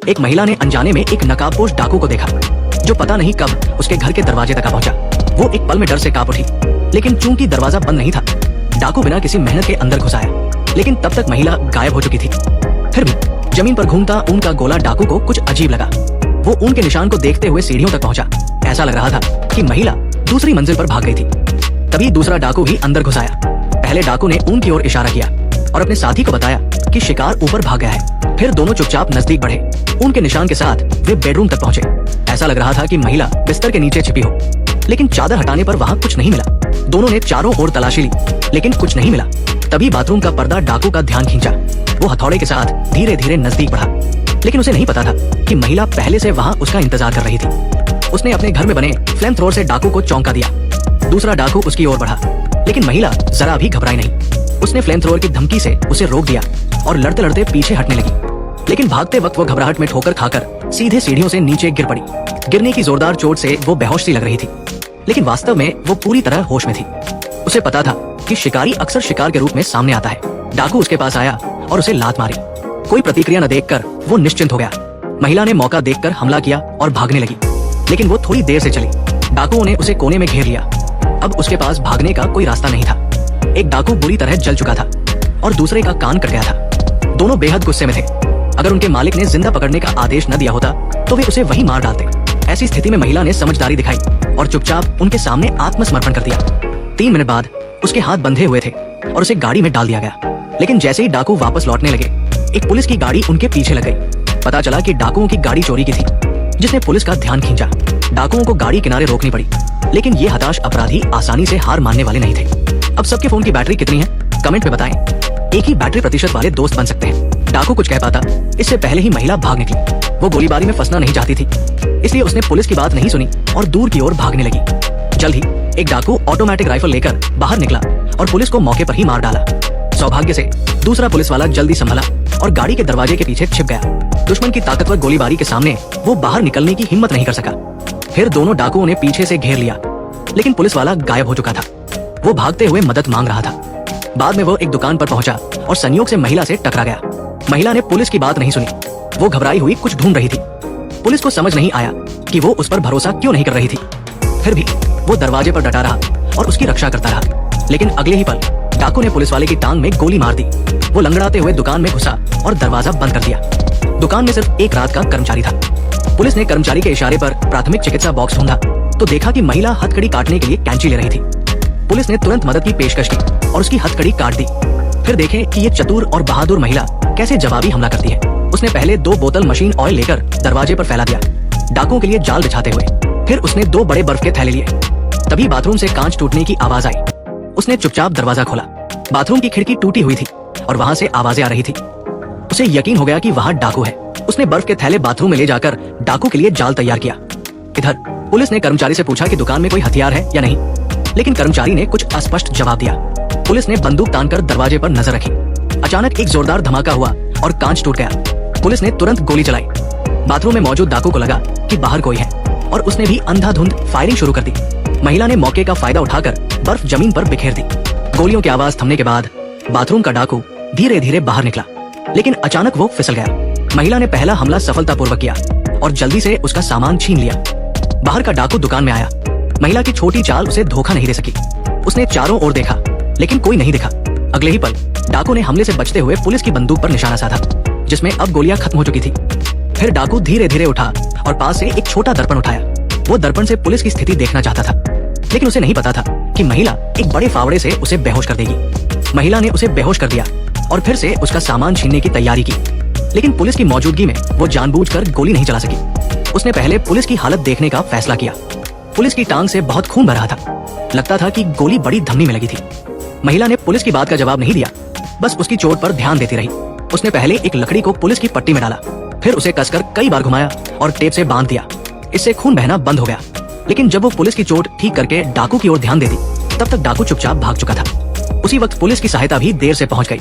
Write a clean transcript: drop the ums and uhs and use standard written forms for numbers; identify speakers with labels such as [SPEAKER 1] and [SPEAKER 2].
[SPEAKER 1] एक महिला ने अनजाने में एक नकाबपोश डाकू को देखा जो पता नहीं कब उसके घर के दरवाजे तक पहुंचा। वो एक पल में डर से कांप उठी, लेकिन चूंकि दरवाजा बंद नहीं था, डाकू बिना किसी मेहनत के अंदर घुस आया। लेकिन तब तक महिला गायब हो चुकी थी। फिर भी जमीन पर घूमता ऊन का गोला डाकू को कुछ अजीब लगा। वो ऊन के निशान को देखते हुए सीढ़ियों तक पहुंचा। ऐसा लग रहा था कि महिला दूसरी मंजिल पर भाग गई थी। तभी दूसरा डाकू भी अंदर घुस आया। पहले डाकू ने ऊन की ओर इशारा किया और अपने साथी को बताया कि शिकार ऊपर भाग गया है। फिर दोनों चुपचाप नजदीक बढ़े। ऊन के निशान के साथ वे बेडरूम तक पहुंचे। ऐसा लग रहा था कि महिला बिस्तर के नीचे छिपी हो, लेकिन चादर हटाने पर वहां कुछ नहीं मिला। दोनों ने चारों ओर तलाशी ली, लेकिन कुछ नहीं मिला। तभी बाथरूम का पर्दा डाकू का ध्यान खींचा। वो हथौड़े के साथ धीरे धीरे नजदीक बढ़ा, लेकिन उसे नहीं पता था कि महिला पहले से वहां उसका इंतजार कर रही थी। उसने अपने घर में बने फ्लेम थ्रोअर से डाकू को चौंका दिया। दूसरा डाकू उसकी ओर बढ़ा, लेकिन महिला जरा भी घबराई नहीं। उसने फ्लेम थ्रोअर की धमकी से उसे रोक दिया और लड़ते लड़ते पीछे हटने लगी। लेकिन भागते वक्त वो घबराहट में ठोकर खाकर सीधे सीढ़ियों से नीचे गिर पड़ी। गिरने की जोरदार चोट से वो बेहोश सी लग रही थी, लेकिन वास्तव में वो पूरी तरह होश में थी। उसे पता था कि शिकारी अक्सर शिकार के रूप में सामने आता है। डाकू उसके पास आया और उसे लात मारी। कोई प्रतिक्रिया न देखकर वो निश्चिंत हो गया। महिला ने मौका देखकर हमला किया और भागने लगी, लेकिन वो थोड़ी देर से चली। डाकुओं ने उसे कोने में घेर लिया। अब उसके पास भागने का कोई रास्ता नहीं था। एक डाकू बुरी तरह जल चुका था और दूसरे का कान कट गया था। दोनों बेहद गुस्से में थे। अगर उनके मालिक ने जिंदा पकड़ने का आदेश न दिया होता तो वे उसे वहीं मार डालते। ऐसी स्थिति में महिला ने समझदारी दिखाई और चुपचाप उनके सामने आत्मसमर्पण कर दिया। 3 मिनट बाद उसके हाथ बंधे हुए थे और उसे गाड़ी में डाल दिया गया। लेकिन जैसे ही डाकू वापस लौटने लगे, एक पुलिस की गाड़ी उनके पीछे लग गई। पता चला कि डाकुओं की गाड़ी चोरी की थी, जिसने पुलिस का ध्यान खींचा। डाकुओं को गाड़ी किनारे रोकनी पड़ी, लेकिन ये हताश अपराधी आसानी से हार मानने वाले नहीं थे। अब सबके फोन की बैटरी कितनी है, कमेंट में बताएं। एक ही बैटरी प्रतिशत वाले दोस्त बन सकते हैं। डाकू कुछ कह पाता इससे पहले ही महिला भाग निकली। वो गोलीबारी में फंसना नहीं चाहती थी, इसलिए उसने पुलिस की बात नहीं सुनी और दूर की ओर भागने लगी। जल्द ही एक डाकू ऑटोमेटिक राइफल लेकर बाहर निकला और पुलिस को मौके पर ही मार डाला। सौभाग्य से दूसरा पुलिस वाला जल्दी संभला और गाड़ी के दरवाजे के पीछे छिप गया। दुश्मन की ताकतवर गोलीबारी के सामने वो बाहर निकलने की हिम्मत नहीं कर सका। फिर दोनों डाकुओं ने पीछे से घेर लिया, लेकिन पुलिस वाला गायब हो चुका था। वो भागते हुए मदद मांग रहा था। बाद में वो एक दुकान पर पहुंचा और संयोग से महिला से टकरा गया। महिला ने पुलिस की बात नहीं सुनी। वो घबराई हुई कुछ ढूंढ रही थी। पुलिस को समझ नहीं आया कि वो उस पर भरोसा क्यों नहीं कर रही थी। फिर भी वो दरवाजे पर डटा रहा और उसकी रक्षा करता रहा। लेकिन अगले ही पल डाकू ने पुलिस वाले की टांग में गोली मार दी। वो लंगड़ाते हुए दुकान में घुसा और दरवाजा बंद कर दिया। दुकान में सिर्फ एक रात का कर्मचारी था। पुलिस ने कर्मचारी के इशारे पर प्राथमिक चिकित्सा बॉक्स ढूंढा तो देखा कि महिला हथकड़ी काटने के लिए कैंची ले रही थी। पुलिस ने तुरंत मदद की पेशकश की और उसकी हथकड़ी काट दी। फिर देखें कि ये चतुर और बहादुर महिला कैसे जवाबी हमला करती है। उसने पहले 2 बोतल मशीन ऑयल लेकर दरवाजे पर फैला दिया, डाकुओं के लिए जाल बिछाते हुए। फिर उसने 2 बड़े बर्फ के थैले लिए। तभी बाथरूम से कांच टूटने की आवाज आई। उसने चुपचाप दरवाजा खोला। बाथरूम की खिड़की टूटी हुई थी और वहां से आवाजें आ रही थी। उसे यकीन हो गया कि वहां डाकू है। उसने बर्फ के थैले बाथरूम में ले जाकर डाकू के लिए जाल तैयार किया। इधर पुलिस ने कर्मचारी से पूछा कि दुकान में कोई हथियार है या नहीं, लेकिन कर्मचारी ने कुछ अस्पष्ट जवाब दिया। पुलिस ने बंदूक तानकर दरवाजे पर नजर रखी। अचानक एक जोरदार धमाका हुआ और कांच टूट गया। पुलिस ने तुरंत गोली चलाई। बाथरूम में मौजूद डाकू को लगा कि बाहर कोई है और उसने भी अंधाधुंध फायरिंग शुरू कर दी। महिला ने मौके का फायदा उठाकर बर्फ जमीन पर बिखेर दी। गोलियों की आवाज थमने के बाद बाथरूम का डाकू धीरे धीरे बाहर निकला, लेकिन अचानक वो फिसल गया। महिला ने पहला हमला सफलतापूर्वक किया और जल्दी से उसका सामान छीन लिया। बाहर का डाकू दुकान में आया। महिला की छोटी चाल उसे धोखा नहीं दे सकी। उसने चारों ओर देखा, लेकिन कोई नहीं दिखा। अगले ही पल डाकू ने हमले से बचते हुए पुलिस की बंदूक पर निशाना साधा, जिसमें अब गोलियां खत्म हो चुकी थी। फिर डाकू धीरे धीरे उठा और पास से एक छोटा दर्पण उठाया। वो दर्पण से पुलिस की स्थिति देखना चाहता था, लेकिन उसे नहीं पता था कि महिला एक बड़े फावड़े से उसे बेहोश कर देगी। महिला ने उसे बेहोश कर दिया और फिर से उसका सामान छीनने की तैयारी की, लेकिन पुलिस की मौजूदगी में वो जानबूझकर गोली नहीं चला सकी। उसने पहले पुलिस की हालत देखने का फैसला किया। पुलिस की टांग से बहुत खून बह रहा था। लगता था कि गोली बड़ी धमनी में लगी थी। महिला ने पुलिस की बात का जवाब नहीं दिया, बस उसकी चोट पर ध्यान देती रही। उसने पहले एक लकड़ी को पुलिस की पट्टी में डाला, फिर उसे कसकर कई बार घुमाया और टेप से बांध दिया। इससे खून बहना बंद हो गया। लेकिन जब वो पुलिस की चोट ठीक करके डाकू की ओर ध्यान देती, तब तक डाकू चुपचाप भाग चुका था। उसी वक्त पुलिस की सहायता भी देर से पहुंच गई।